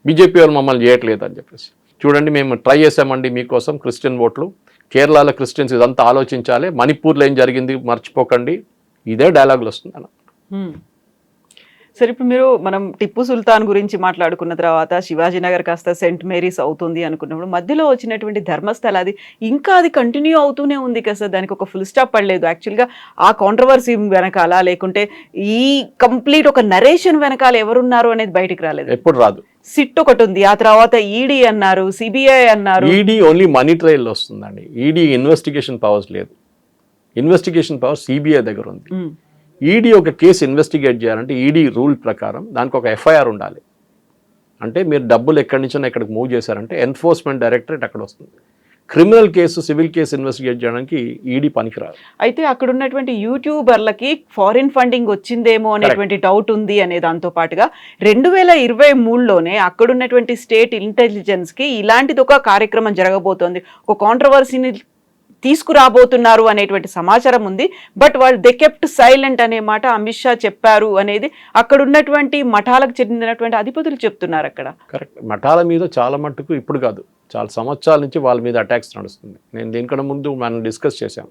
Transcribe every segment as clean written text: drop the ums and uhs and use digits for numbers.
BJP వాళ్ళు మమ్మల్ని చేయట్లేదు అని చెప్పేసి. చూడండి మేము ట్రై చేసామండి మీకోసం క్రిస్టియన్ ఓట్లు, కేరళలో క్రిస్టియన్స్ ఇదంతా ఆలోచించాలి, మణిపూర్లో ఏం జరిగింది మర్చిపోకండి, ఇదే డైలాగులు వస్తుంది అన్న. సరే, ఇప్పుడు మనం టిప్పు సుల్తాన్ గురించి మాట్లాడుకున్న తర్వాత శివాజీనగర్ కాస్త సెయింట్ మేరీస్ అవుతుంది అనుకున్నప్పుడు మధ్యలో వచ్చినటువంటి ధర్మస్థల అది కంటిన్యూ అవుతూనే ఉంది కదా సార్, దానికి ఒక ఫుల్ స్టాప్ పడలేదు. యాక్చువల్గా ఆ కాంట్రవర్సీ వెనకాల లేకుంటే ఈ కంప్లీట్ ఒక నరేషన్ వెనకాల ఎవరున్నారు అనేది బయటికి రాలేదు, ఎప్పుడు రాదు. సిట్ ఒకటి ఉంది, ఆ తర్వాత ఈడీ అన్నారు, సిబిఐ అన్నారు. ఈడీ ఓన్లీ మనీ ట్రయల్లో వస్తుందండి. ఈడీ ఇన్వెస్టిగేషన్ పవర్స్ లేదు, ఇన్వెస్టిగేషన్ పవర్ సిబిఐ దగ్గర ఉంది. ఈడీ ఒక కేసు ఇన్వెస్టిగేట్ చేయాలంటే ఈడీ రూల్ ప్రకారం దానికి ఒక ఎఫ్ఐఆర్ ఉండాలి. అంటే మీరు డబ్బులు ఎక్కడి నుంచో ఎక్కడికి మూవ్ చేశారంటే ఎన్ఫోర్స్మెంట్ డైరెక్టరేట్ అక్కడ వస్తుంది. Criminal case, civil case investigate చేయడానికి ఈడీ పనికిరాదు. అయితే అక్కడ ఉన్నటువంటి యూట్యూబర్లకి ఫారిన్ ఫండింగ్ వచ్చిందేమో అనేటువంటి డౌట్ ఉంది అనే దాంతో పాటుగా 2023లోనే అక్కడ ఉన్నటువంటి స్టేట్ ఇంటెలిజెన్స్కి ఇలాంటిది ఒక కార్యక్రమం జరగబోతోంది, ఒక కాంట్రవర్సీని తీసుకురాబోతున్నారు అనేటువంటి సమాచారం ఉంది. బట్ వాళ్ళు దే కెప్ట్ సైలెంట్ అనే మాట అమిత్ షా చెప్పారు అనేది అక్కడ ఉన్నటువంటి మఠాలకు చెందినటువంటి అధిపతులు చెప్తున్నారు. అక్కడ కరెక్ట్, మఠాల మీద చాలా మట్టుకు ఇప్పుడు కాదు, చాలా సంవత్సరాల నుంచి వాళ్ళ మీద అటాక్స్ నడుస్తుంది. నేను దీనికన్నా ముందు మనం డిస్కస్ చేశాం.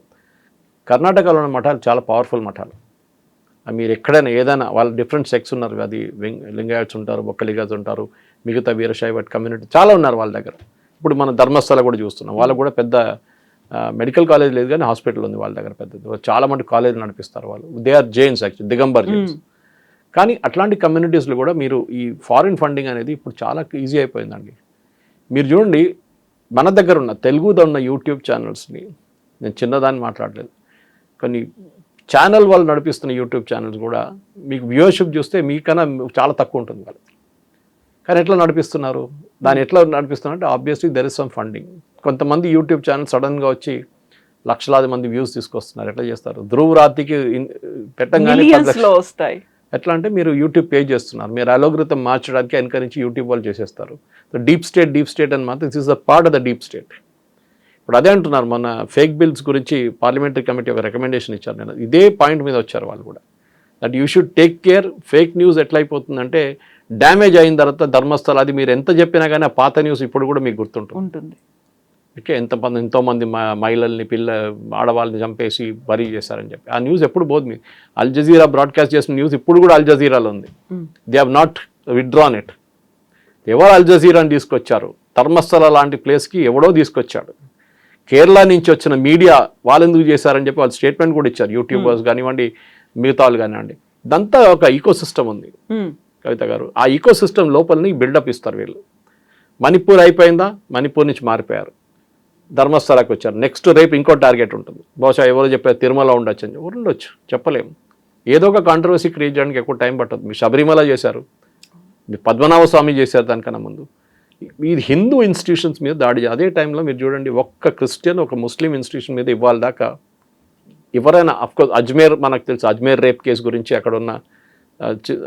కర్ణాటకలో ఉన్న మఠాలు చాలా పవర్ఫుల్ మఠాలు. మీరు ఎక్కడైనా ఏదైనా వాళ్ళ డిఫరెంట్ సెక్స్ ఉన్నారు, అది లింగాయట్స్ ఉంటారు, బొక్కలిగాస్ ఉంటారు, మిగతా వీరశైవ కమ్యూనిటీ చాలా ఉన్నారు వాళ్ళ దగ్గర. ఇప్పుడు మన ధర్మస్థల కూడా చూస్తున్నాం, వాళ్ళకు కూడా పెద్ద మెడికల్ కాలేజ్ లేదు కానీ హాస్పిటల్ ఉంది వాళ్ళ దగ్గర పెద్దది. చాలా మంది కాలేజీలు నడిపిస్తారు వాళ్ళు. They are Jains actually, Digambar Jains. కానీ అట్లాంటి కమ్యూనిటీస్లో కూడా మీరు ఈ ఫారిన్ ఫండింగ్ అనేది ఇప్పుడు చాలా ఈజీ అయిపోయిందండి. మీరు చూడండి, మన దగ్గర ఉన్న తెలుగులో ఉన్న యూట్యూబ్ ఛానల్స్ని, నేను చిన్నదాన్ని మాట్లాడలేదు, కొన్ని ఛానల్ వాళ్ళు నడిపిస్తున్న యూట్యూబ్ ఛానల్స్ కూడా మీకు వ్యూవర్షిప్ చూస్తే మీకన్నా చాలా తక్కువ ఉంటుంది వాళ్ళు. కానీ ఎట్లా నడిపిస్తున్నారు, దాన్ని ఎట్లా నడిపిస్తున్నారు అంటే obviously there is some funding. కొంతమంది యూట్యూబ్ ఛానల్ సడన్గా వచ్చి లక్షలాది మంది వ్యూస్ తీసుకొస్తున్నారు. ఎట్లా చేస్తారు? ధ్రువ్ రాతికి పెట్టంగానే వస్తాయి. ఎట్లా అంటే మీరు యూట్యూబ్ పే చేస్తున్నారు, మీరు అలోగ్రితం మార్చడానికి వెనక నుంచి యూట్యూబ్ వాళ్ళు చేసేస్తారు. డీప్ స్టేట్ అని మాత్రం this is the part of the deep state. ఇప్పుడు అదే అంటున్నారు, మన ఫేక్ బిల్స్ గురించి పార్లమెంటరీ కమిటీ ఒక రికమెండేషన్ ఇచ్చారు. నేను ఇదే పాయింట్ మీద వచ్చారు వాళ్ళు కూడా, that you should take care. Fake news ఎట్లా అయిపోతుందంటే డ్యామేజ్ అయిన తర్వాత ధర్మస్థల అది మీరు ఎంత చెప్పినా కానీ ఆ పాత న్యూస్ ఇప్పుడు కూడా మీకు గుర్తుంటుంది. ఓకే, ఎంతోమంది మహిళల్ని ఆడవాళ్ళని చంపేసి బరీ చేశారని చెప్పి ఆ న్యూస్ ఎప్పుడు పోదు. మీరు అల్ జజీరా బ్రాడ్కాస్ట్ చేసిన న్యూస్ ఇప్పుడు కూడా అల్ జజీరాలో ఉంది. They have not withdrawn it. ఎవరు అల్ జజీరాని తీసుకొచ్చారు? ధర్మస్థల లాంటి ప్లేస్కి ఎవడో తీసుకొచ్చాడు. కేరళ నుంచి వచ్చిన మీడియా వాళ్ళు ఎందుకు చేశారని చెప్పి వాళ్ళు స్టేట్మెంట్ కూడా ఇచ్చారు. యూట్యూబర్స్ కానివ్వండి, మిగతా వాళ్ళు కానివ్వండి. ఇదంతా ఒక ఈకో సిస్టమ్ ఉంది కవిత గారు. ఆ ఈకో సిస్టమ్ లోపలని బిల్డప్ ఇస్తారు వీళ్ళు. మణిపూర్ అయిపోయిందా, మణిపూర్ నుంచి మారిపోయారు, ధర్మస్థలాకి వచ్చారు. నెక్స్ట్ రేపు ఇంకో టార్గెట్ ఉంటుంది. బహుశా ఎవరో చెప్పారు తిరుమల ఉండొచ్చు అని. ఉండొచ్చు, చెప్పలేము. ఏదో ఒక కాంట్రవర్సీ క్రియేట్ చేయడానికి ఎక్కువ టైం పట్టదు. మీరు శబరిమల చేశారు, మీరు పద్మనాభ స్వామి చేశారు దానికన్నా ముందు. ఇది హిందూ ఇన్స్టిట్యూషన్స్ మీద దాడి. అదే టైంలో మీరు చూడండి, ఒక్క క్రిస్టియన్ ఒక ముస్లిం ఇన్స్టిట్యూషన్ మీద ఇవాళ దాకా ఎవరైనా, అఫ్కోర్స్ అజ్మేర్ మనకు తెలుసు, అజ్మేర్ రేప్ కేసు గురించి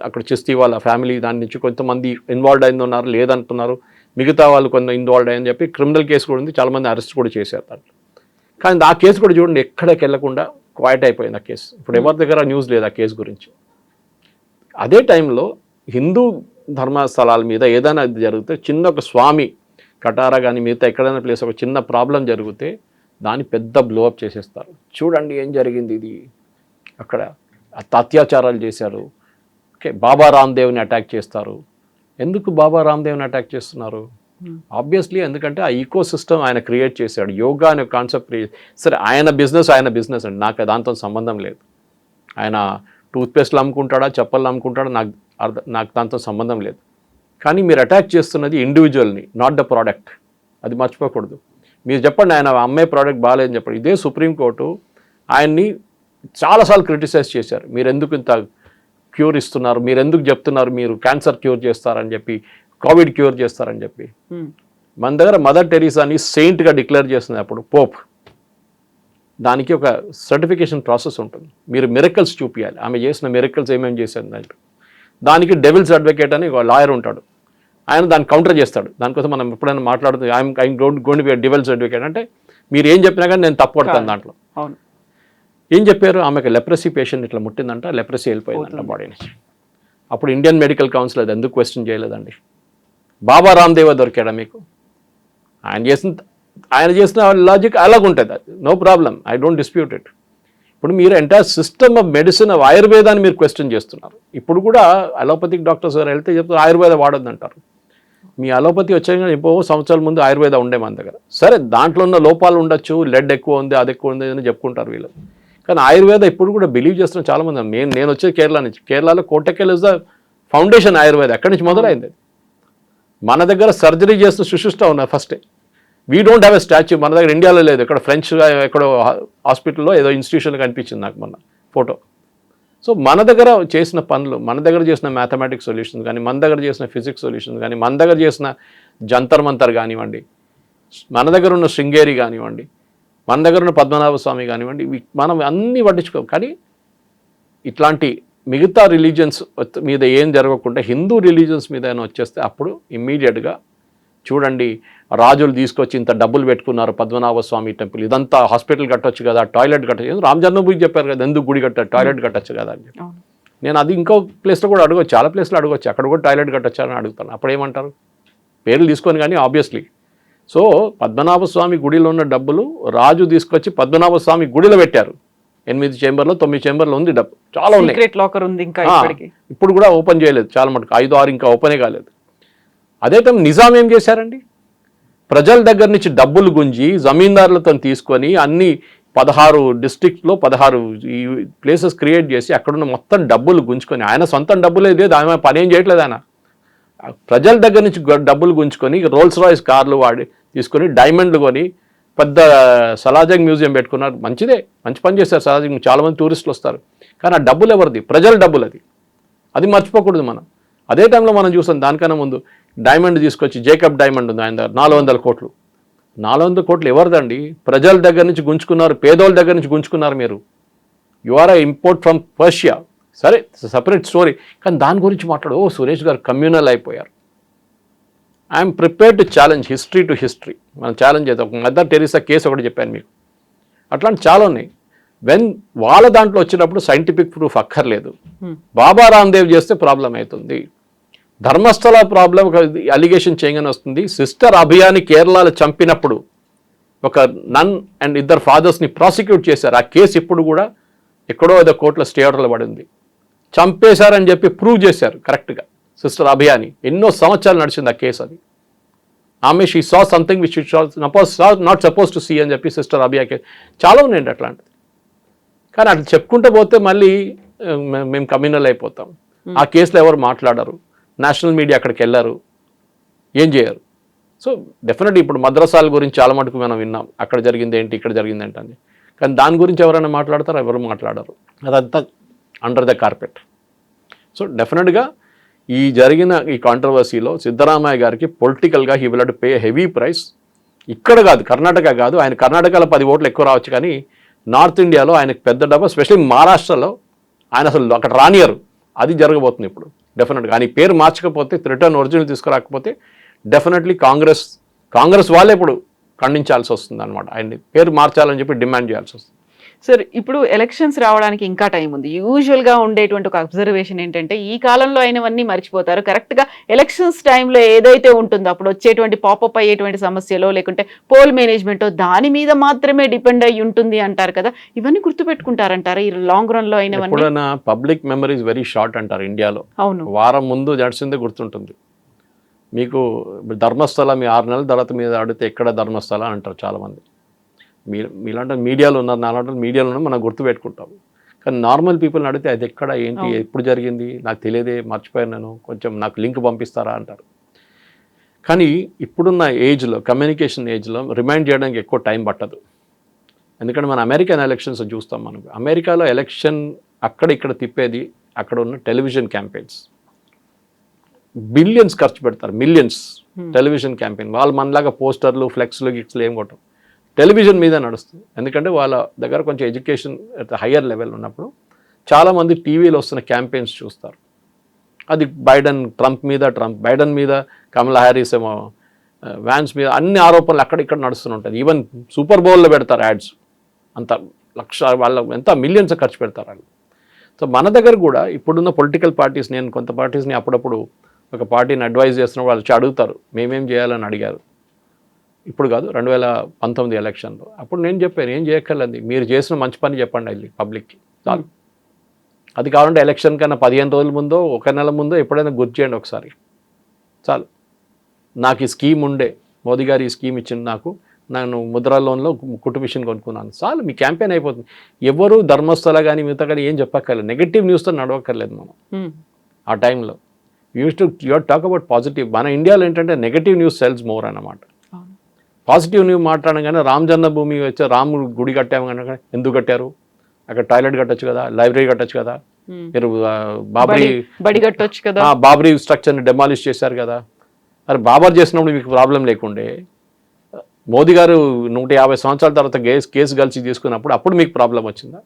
అక్కడ చిస్తీ వాళ్ళ ఫ్యామిలీ దాని నుంచి కొంతమంది ఇన్వాల్వ్ అయింది ఉన్నారు, లేదంటున్నారు. మిగతా వాళ్ళు కొంత ఇన్వాల్వ్ అయ్యని చెప్పి క్రిమినల్ కేసు కూడా ఉంది, చాలామంది అరెస్ట్ కూడా చేశారు దాంట్లో. కానీ ఆ కేసు కూడా చూడండి ఎక్కడికి వెళ్ళకుండా క్వైట్ అయిపోయింది ఆ కేసు. ఇప్పుడు ఎవరి దగ్గర న్యూస్ లేదు ఆ కేసు గురించి. అదే టైంలో హిందూ ధర్మస్థలాల మీద ఏదైనా జరిగితే, చిన్న ఒక స్వామి కటారా కానీ మిగతా ఎక్కడైనా ప్లేస్ ఒక చిన్న ప్రాబ్లం జరిగితే దాన్ని పెద్ద బ్లోఅప్ చేసేస్తారు. చూడండి ఏం జరిగింది, ఇది అక్కడ అత్యాచారాలు చేశారు. ఓకే, బాబా రామ్దేవ్ని అటాక్ చేస్తారు. ఎందుకు బాబా రామ్దేవ్ని అటాక్ చేస్తున్నారు? ఆబ్వియస్లీ ఎందుకంటే ఆ ఈకో సిస్టమ్ ఆయన క్రియేట్ చేశాడు. యోగా అనే కాన్సెప్ట్ క్రియేట్. సరే, ఆయన బిజినెస్ అండి, నాకు దాంతో సంబంధం లేదు. ఆయన టూత్పేస్ట్లు అమ్ముకుంటాడా, చెప్పలు అమ్ముకుంటాడా, నాకు దాంతో సంబంధం లేదు. కానీ మీరు అటాక్ చేస్తున్నది ఇండివిజువల్ని, నాట్ ద ప్రోడక్ట్. అది మర్చిపోకూడదు. మీరు చెప్పండి, ఆయన అమ్మే ప్రోడక్ట్ బాగాలేదని చెప్పండి. ఇదే సుప్రీంకోర్టు ఆయన్ని చాలాసార్లు క్రిటిసైజ్ చేశారు. మీరు ఎందుకు ఇంత క్యూర్ ఇస్తున్నారు, మీరు ఎందుకు చెప్తున్నారు మీరు క్యాన్సర్ క్యూర్ చేస్తారని చెప్పి, కోవిడ్ క్యూర్ చేస్తారని చెప్పి. మన దగ్గర మదర్ టెరీసాని సెయింట్గా డిక్లేర్ చేస్తుంది అప్పుడు పోప్. దానికి ఒక సర్టిఫికేషన్ ప్రాసెస్ ఉంటుంది. మీరు మిరకల్స్ చూపించాలి, ఆమె చేసిన మిరకల్స్ ఏమేమి చేశారు అంటే. దానికి డెవిల్స్ అడ్వకేట్ అని ఒక లాయర్ ఉంటాడు, ఆయన దాన్ని కౌంటర్ చేస్తాడు. దానికోసం మనం ఎప్పుడైనా మాట్లాడుతుంది, I'm going to be devil's advocate అంటే మీరు ఏం చెప్పినా కానీ నేను తప్పు పడతాను దాంట్లో. ఏం చెప్పారు? ఆమెకు లెప్రసీ పేషెంట్ ఇట్లా ముట్టిందంట, లెప్రసీ వెళ్ళిపోయిందంట బాడీ నుంచి. అప్పుడు ఇండియన్ మెడికల్ కౌన్సిల్ అది ఎందుకు క్వశ్చన్ చేయలేదండి? బాబా రామ్దేవ్ దొరికాడా మీకు? ఆయన చేసిన లాజిక్ అలాగుంటుంది, అది no problem, I don't dispute it. ఇప్పుడు మీరు entire system of medicine of ఆయుర్వేదాన్ని మీరు క్వశ్చన్ చేస్తున్నారు. ఇప్పుడు కూడా అలోపతిక్ డాక్టర్స్ గారు వెళ్తే చెప్తారు ఆయుర్వేద వాడొద్దంటారు. మీ అలోపతి వచ్చాక ఎప్పుడో సంవత్సరాల ముందు ఆయుర్వేద ఉండే మన దగ్గర. సరే దాంట్లో ఉన్న లోపాలు ఉండొచ్చు, లెడ్ ఎక్కువ ఉంది, అది ఎక్కువ ఉంది అని చెప్పుకుంటారు వీళ్ళు. కానీ ఆయుర్వేద ఇప్పుడు కూడా బిలీవ్ చేస్తున్న చాలామంది. నేను వచ్చేది కేరళ నుంచి. కేరళలో కోటకెల్ ఇస్ ద ఫౌండేషన్ ఆయుర్వేద. అక్కడి నుంచి మొదలైంది. మన దగ్గర సర్జరీ చేస్తున్న సుశిష్ట ఉన్నారు ఫస్టే. We don't have a statue. మన దగ్గర ఇండియాలో లేదు. ఇక్కడ ఫ్రెంచ్ ఎక్కడో హాస్పిటల్లో ఏదో ఇన్స్టిట్యూషన్ కనిపించింది నాకు మొన్న ఫోటో. సో మన దగ్గర చేసిన పనులు, మన దగ్గర చేసిన మ్యాథమెటిక్స్ సొల్యూషన్స్ కానీ, మన దగ్గర చేసిన ఫిజిక్స్ సొల్యూషన్స్ కానీ, మన దగ్గర చేసిన జంతర్ మంతర్ కానివ్వండి, మన దగ్గర ఉన్న శృంగేరి కానివ్వండి, మన దగ్గర ఉన్న పద్మనాభ స్వామి కానివ్వండి, మనం అన్నీ పట్టించుకోం. కానీ ఇట్లాంటి మిగతా రిలీజియన్స్ మీద ఏం జరగకుండా హిందూ రిలీజియన్స్ మీద అయినా వచ్చేస్తే అప్పుడు ఇమ్మీడియట్గా చూడండి, రాజులు తీసుకొచ్చి ఇంత డబ్బులు పెట్టుకున్నారు పద్మనాభ స్వామి టెంపుల్, ఇదంతా హాస్పిటల్ కట్టొచ్చు కదా, టాయిలెట్ కట్టచ్చు. రామ్ జన్మభూమి చెప్పారు కదా, ఎందుకు గుడి కట్టారు, టాయిలెట్ కట్టచ్చు కదా అని చెప్పి. నేను అది ఇంకో ప్లేస్లో కూడా అడగచ్చు, చాలా ప్లేస్లో అడగచ్చు, అక్కడ కూడా టాయిలెట్ కట్టొచ్చా అని అడుగుతాను. అప్పుడు ఏమంటారు? పేర్లు తీసుకొని కానీ ఆబ్వియస్లీ. సో పద్మనాభ స్వామి గుడిలో ఉన్న డబ్బులు రాజు తీసుకొచ్చి పద్మనాభ స్వామి గుడిలో పెట్టారు. 8 చేంబర్లో 9 చేంబర్లో ఉంది డబ్బు, చాలా ఉన్నాయి. సీక్రెట్ లాకర్ ఉంది ఇంకా ఇప్పుడు కూడా ఓపెన్ చేయలేదు చాలా మటుకు, 5-6 ఇంకా ఓపెనే కాలేదు. అదే టైం నిజాం ఏం చేశారండి? ప్రజల దగ్గర నుంచి డబ్బులు గుంజి జమీందారులతో తీసుకొని అన్ని 16 డిస్ట్రిక్ట్లో 16 ఈ ప్లేసెస్ క్రియేట్ చేసి అక్కడున్న మొత్తం డబ్బులు గుంజుకొని, ఆయన సొంతం డబ్బులే లేదు, ఆయన పని ఏం చేయట్లేదు. ఆయన ప్రజల దగ్గర నుంచి డబ్బులు గుంజుకొని రోల్స్ రాయ్స్ కార్లు వాడి తీసుకొని డైమండ్లు కొని పెద్ద సలాజంగ్ మ్యూజియం పెట్టుకున్నారు. మంచిదే, మంచి పని చేస్తారు సలాజంగ్, చాలామంది టూరిస్టులు వస్తారు. కానీ ఆ డబ్బులు ఎవరిది? ప్రజల డబ్బులు. అది మర్చిపోకూడదు మనం. అదే టైంలో మనం చూసాం దానికన్నా ముందు డైమండ్ తీసుకొచ్చి, జేకబ్ డైమండ్ ఉంది ఆయన దగ్గర, 400 కోట్లు. 400 కోట్లు ఎవరిదండి? ప్రజల దగ్గర నుంచి గుంజుకున్నారు, పేదోళ్ళ దగ్గర నుంచి గుంజుకున్నారు మీరు. You are import from Persia. సరే, సపరేట్ స్టోరీ. కానీ దాని గురించి మాట్లాడు, సురేష్ గారు కమ్యూనల్ అయిపోయారు. I'm prepared to challenge history to history. మనం ఛాలెంజ్ చేద్దాం. ఒక మదర్ టెరిసా కేసు ఒకటి చెప్పాను మీకు, అట్లాంటి చాలా ఉన్నాయి. వాళ్ళ దాంట్లో వచ్చినప్పుడు సైంటిఫిక్ ప్రూఫ్ అక్కర్లేదు. బాబా రామ్దేవ్ చేస్తే ప్రాబ్లం అవుతుంది. ధర్మస్థల ప్రాబ్లం అలిగేషన్ చేయగానే వస్తుంది. సిస్టర్ అభియాని కేరళలో చంపినప్పుడు ఒక నన్ అండ్ 2 ఫాదర్స్ని ప్రాసిక్యూట్ చేశారు. ఆ కేసు ఇప్పుడు కూడా ఎక్కడో ఏదో కోర్టులో స్టే ఆర్డర్లో పడింది. చంపేశారని చెప్పి ప్రూవ్ చేశారు కరెక్ట్గా సిస్టర్ అభియాని. ఎన్నో సంవత్సరాలు నడిచింది ఆ కేసు. అది ఆమె she saw something which not suppose to see అని చెప్పి సిస్టర్ అభియా కేసు చాలా ఉన్నాయండి అట్లాంటిది. కానీ అట్లా చెప్పుకుంటూ పోతే మళ్ళీ మేము కమ్యూనల్ అయిపోతాం. ఆ కేసులో ఎవరు మాట్లాడరు, నేషనల్ మీడియా అక్కడికి వెళ్ళారు, ఏం చేయరు. సో డెఫినెట్లీ ఇప్పుడు మద్రసాల గురించి చాలా మటుకు మనం విన్నాం, అక్కడ జరిగింది ఏంటి, ఇక్కడ జరిగింది ఏంటి అని. కానీ దాని గురించి ఎవరైనా మాట్లాడతారు? ఎవరు మాట్లాడరు. అదంతా అండర్ ద కార్పెట్. సో డెఫినెట్గా ఈ జరిగిన ఈ కాంట్రవర్సీలో సిద్ధరామయ్య గారికి పొలిటికల్గా he will have to pay heavy price. ఇక్కడ కాదు, కర్ణాటక కాదు, ఆయన కర్ణాటకలో 10 ఓట్లు ఎక్కువ రావచ్చు, కానీ నార్త్ ఇండియాలో ఆయనకు పెద్ద డబ్బు, ఎస్పెషల్లీ మహారాష్ట్రలో ఆయన అసలు అక్కడ రానియరు. అది జరగబోతుంది ఇప్పుడు డెఫినెట్గా. ఆయన పేరు మార్చకపోతే, రిటర్న్ ఒరిజినల్ తీసుకురాకపోతే డెఫినెట్లీ కాంగ్రెస్ వాళ్ళే ఇప్పుడు ఖండించాల్సి వస్తుంది అనమాట. ఆయన్ని పేరు మార్చాలని చెప్పి డిమాండ్ చేయాల్సి వస్తుంది. సార్, ఇప్పుడు ఎలక్షన్స్ రావడానికి ఇంకా టైం ఉంది. యూజువల్గా ఉండేటువంటి ఒక అబ్జర్వేషన్ ఏంటంటే, ఈ కాలంలో అయినవన్నీ మర్చిపోతారు. కరెక్ట్గా ఎలక్షన్స్ టైంలో ఏదైతే ఉంటుందో అప్పుడు వచ్చేటువంటి పాపప్ అయ్యేటువంటి సమస్యలో, లేకుంటే పోల్ మేనేజ్మెంట్, దాని మీద మాత్రమే డిపెండ్ అయ్యి ఉంటుంది అంటారు కదా. ఇవన్నీ గుర్తుపెట్టుకుంటారంటారా ఈ లాంగ్ రన్ లో అయినవన్నీ? ఎప్పుడైనా public memory is very short అంటారు ఇండియాలో. అవును, వారం ముందు నడిచిందే గుర్తుంటుంది మీకు. ధర్మస్థల మీ 6 నెలల తర్వాత మీద అడిగితే ఎక్కడ ధర్మస్థల అంటారు చాలామంది. మీలాంటి మీడియాలో ఉన్నారు, నాలాంటి మీడియాలో ఉన్నారు, మనం గుర్తుపెట్టుకుంటాం. కానీ నార్మల్ పీపుల్ని అడిగితే అది ఎక్కడ, ఏంటి, ఎప్పుడు జరిగింది, నాకు తెలియదే, మర్చిపోయాను నేను, కొంచెం నాకు లింక్ పంపిస్తారా అంటారు. కానీ ఇప్పుడున్న ఏజ్లో, కమ్యూనికేషన్ ఏజ్లో రిమైండ్ చేయడానికి ఎక్కువ టైం పట్టదు. ఎందుకంటే మన అమెరికన్ ఎలక్షన్స్ చూస్తాం. మనం అమెరికాలో ఎలక్షన్ అక్కడ ఇక్కడ తిప్పేది అక్కడ ఉన్న టెలివిజన్ క్యాంపెయిన్స్. బిలియన్స్ ఖర్చు పెడతారు, మిలియన్స్ టెలివిజన్ క్యాంపెయిన్. వాళ్ళు మనలాగా పోస్టర్లు, ఫ్లెక్స్లు, గిక్స్లు ఏం కొట్టరు, టెలివిజన్ మీద నడుస్తుంది. ఎందుకంటే వాళ్ళ దగ్గర కొంచెం ఎడ్యుకేషన్ హయ్యర్ లెవెల్ ఉన్నప్పుడు చాలామంది టీవీలో వస్తున్న క్యాంపెయిన్స్ చూస్తారు. అది ట్రంప్ బైడెన్ మీద, కమలా హ్యారిస్ ఏమో వ్యాన్స్ మీద, అన్ని ఆరోపణలు అక్కడ ఇక్కడ నడుస్తూనే ఉంటుంది. ఈవెన్ సూపర్ బౌల్లో పెడతారు యాడ్స్. అంత వాళ్ళ ఎంత మిలియన్స్ ఖర్చు పెడతారు వాళ్ళు. సో మన దగ్గర కూడా ఇప్పుడున్న పొలిటికల్ పార్టీస్, నేను కొంత పార్టీస్ని అప్పుడప్పుడు ఒక పార్టీని అడ్వైజ్ చేస్తున్నప్పుడు వాళ్ళు వచ్చి అడుగుతారు మేమేం చేయాలని అడిగారు. ఇప్పుడు కాదు 2019 ఎలక్షన్లో. అప్పుడు నేను చెప్పాను ఏం చేయక్కర్లేదు, మీరు చేసిన మంచి పని చెప్పండి వెళ్ళి పబ్లిక్కి చాలు. అది కావాలంటే ఎలక్షన్ కన్నా 15 రోజుల ముందో 1 నెల ముందో ఎప్పుడైనా గుర్తు చేయండి ఒకసారి చాలు. నాకు ఈ స్కీమ్ ఉండే, మోదీ గారు ఈ స్కీమ్ ఇచ్చింది నాకు, నేను ముద్రా లోన్లో కుట్టు మిషన్ కొనుక్కున్నాను, చాలు మీ క్యాంపెయిన్ అయిపోతుంది. ఎవరు ధర్మస్థల కానీ మిగతా కానీ ఏం చెప్పక్కర్లేదు, నెగిటివ్ న్యూస్తో నడవక్కర్లేదు మనం. ఆ టైంలో యూఆర్ టాక్ అబౌట్ పాజిటివ్. మన ఇండియాలో ఏంటంటే నెగిటివ్ న్యూస్ సెల్స్ మోర్ అన్నమాట. పాజిటివ్ న్యూస్ మాట్లాడగానే రామ్ జన్మభూమి వచ్చి రాముడు గుడి కట్టాము కానీ ఎందుకు కట్టారు, అక్కడ టాయిలెట్ కట్టొచ్చు కదా, లైబ్రరీ కట్టొచ్చు కదా, మీరు బడి కట్టొచ్చు కదా, బాబ్రీ స్ట్రక్చర్ని డెమాలిష్ చేశారు కదా. మరి బాబర్ చేసినప్పుడు మీకు ప్రాబ్లం లేకుండే, మోదీ గారు 150 సంవత్సరాల తర్వాత కేసు కలిసి తీసుకున్నప్పుడు అప్పుడు మీకు ప్రాబ్లం వచ్చిందా?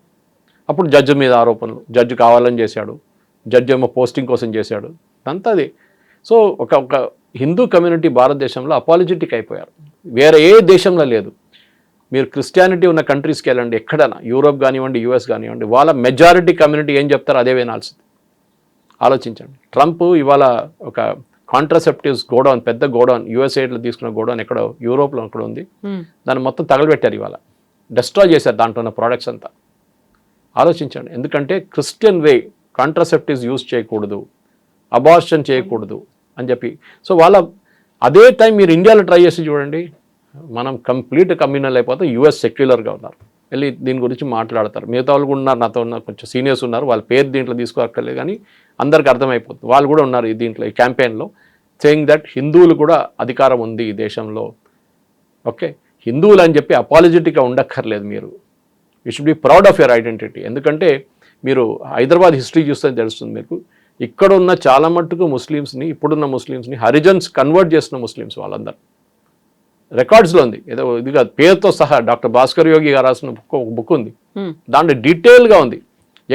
అప్పుడు జడ్జి మీద ఆరోపణలు, జడ్జి కావాలని చేశాడు, జడ్జి ఏమో పోస్టింగ్ కోసం చేశాడు, అంతా అది. సో ఒక హిందూ కమ్యూనిటీ భారతదేశంలో అపాలజెటిక్ అయిపోయారు, వేరే ఏ దేశంలో లేదు. మీరు క్రిస్టియానిటీ ఉన్న కంట్రీస్కి వెళ్ళండి, ఎక్కడైనా యూరోప్ కానివ్వండి, యూఎస్ కానివ్వండి, వాళ్ళ మెజారిటీ కమ్యూనిటీ ఏం చెప్తారో అదే వినాల్సింది. ఆలోచించండి. ట్రంప్ ఇవాళ ఒక కాంట్రాసెప్టివ్స్ గోడౌన్, పెద్ద గోడౌన్, యూఎస్ఏలో తీసుకున్న గోడౌన్ ఎక్కడో యూరోప్లో ఎక్కడ ఉంది, దాన్ని మొత్తం తగలబెట్టారు, ఇవాళ డిస్ట్రాయ్ చేశారు దాంట్లో ఉన్న ప్రోడక్ట్స్ అంతా. ఆలోచించండి. ఎందుకంటే క్రిస్టియన్ వే కాంట్రాసెప్టివ్స్ యూజ్ చేయకూడదు, అబార్షన్ చేయకూడదు అని చెప్పి. సో వాళ్ళ అదే టైం మీరు ఇండియాలో ట్రై చేసి చూడండి, మనం కంప్లీట్ కమ్యూనల్ అయిపోతే. యూఎస్ సెక్యులర్గా ఉన్నారు, వెళ్ళి దీని గురించి మాట్లాడతారు. మిగతా వాళ్ళు కూడా ఉన్నారు, నాతో ఉన్న కొంచెం సీనియర్స్ ఉన్నారు, వాళ్ళ పేరు దీంట్లో తీసుకోక్కర్లేదు కానీ అందరికి అర్థమైపోతుంది. వాళ్ళు కూడా ఉన్నారు ఈ దీంట్లో, ఈ క్యాంపెయిన్లో, సేయింగ్ దట్ హిందువులు కూడా అధికారం ఉంది ఈ దేశంలో. ఓకే, హిందువులు అని చెప్పి అపాలజెటిక్గా ఉండక్కర్లేదు మీరు. You should be proud of your identity. ఎందుకంటే మీరు హైదరాబాద్ హిస్టరీ చూస్తే తెలుస్తుంది మీకు, ఇక్కడ ఉన్న చాలా మట్టుకు ముస్లిమ్స్ని, ఇప్పుడున్న ముస్లిమ్స్ని హరిజన్స్ కన్వర్ట్ చేసిన ముస్లిమ్స్ వాళ్ళందరూ. రికార్డ్స్లో ఉంది, ఏదో ఇది కాదు, పేరుతో సహా. డాక్టర్ భాస్కర్ యోగి గారు రాసిన బుక్ ఉంది, దాంట్లో డీటెయిల్గా ఉంది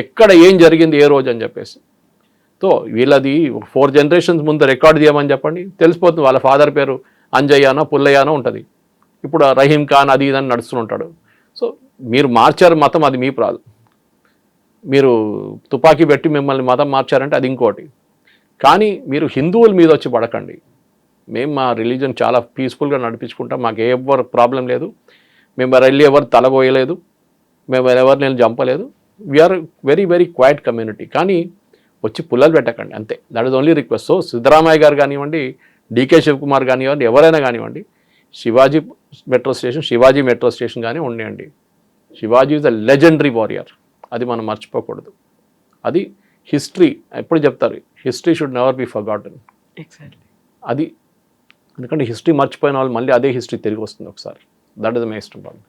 ఎక్కడ ఏం జరిగింది ఏ రోజు అని చెప్పేసి. సో వీళ్ళది 4 generations ముందు రికార్డ్ చేయమని చెప్పండి, తెలిసిపోతుంది. వాళ్ళ ఫాదర్ పేరు అంజయ్యానో పుల్లయ్యానో ఉంటుంది, ఇప్పుడు రహీం ఖాన్ అది ఇదని నడుస్తుంటాడు. సో మీరు మార్చారు మతం, అది మీ ప్రాబ్లం. మీరు తుపాకీ పెట్టి మిమ్మల్ని మతం మార్చారంటే అది ఇంకోటి. కానీ మీరు హిందువుల మీద వచ్చి పడకండి. మేము మా రిలీజన్ చాలా పీస్ఫుల్గా నడిపించుకుంటాం, మాకు ఎవరు ప్రాబ్లం లేదు, మేము వెళ్ళి ఎవరు తలబోయలేదు, మేము ఎవరు నేను చంపలేదు, we are very very quiet community. కానీ వచ్చి పుల్లలు పెట్టకండి అంతే, that is only request. So Siddaramaiah గారు కానివ్వండి, డీకే శివకుమార్ కానివ్వండి, ఎవరైనా కానివ్వండి, శివాజీ మెట్రో స్టేషన్ కానీ ఉండేయండి. Shivaji is a legendary warrior, అది మనం మర్చిపోకూడదు. అది హిస్టరీ ఎప్పుడు చెప్తారు, history should never be forgotten. అది ఎందుకంటే హిస్టరీ మర్చిపోయిన వాళ్ళు మళ్ళీ అదే హిస్టరీ తిరిగి వస్తుంది ఒకసారి. That is the most important.